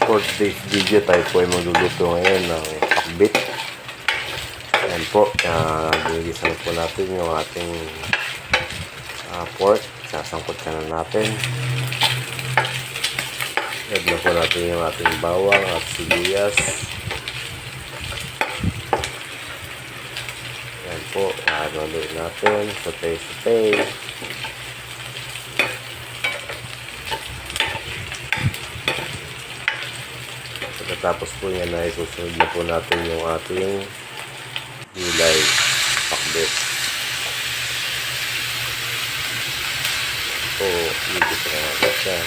For today's video, tayo po ay magluluto ngayon ng pakbit. Ayan po, ginigisa na po natin yung ating pork. Sasangkot na natin. Add na po natin yung ating bawang at sibuyas. Ayan po, haluin natin. Sauté. Pagkatapos po yan ay susunod na po natin yung ating gulay pakbit. So, igisa na natin siya.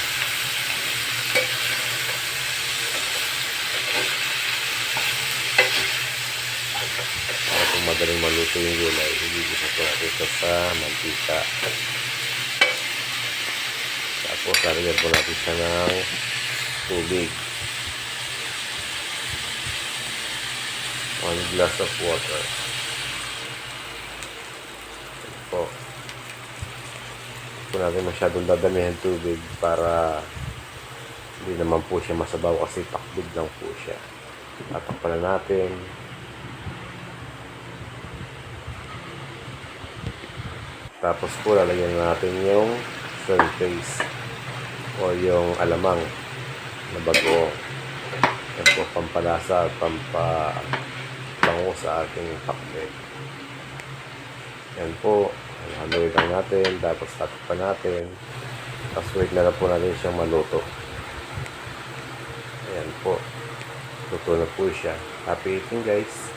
Kung madaling maluto yung gulay, igisa po natin ito sa mantika. Tapos, lalagyan po natin siya ng tubig. 1 glass of water. Ito po. Hindi po natin masyadong dadamihan tubig para hindi naman po siya masabaw kasi pakbit lang po siya. Tatakpan na natin. Tapos po lalagyan natin yung shrimp paste o yung alamang na bagoong. Yan po pampalasa at pampabango sa ating pakbit. Yan po, haluin lang natin, tapos tatakpan natin, tapos wait na lang po natin siyang maluto. Ayan po, luto na po siya. Happy eating guys!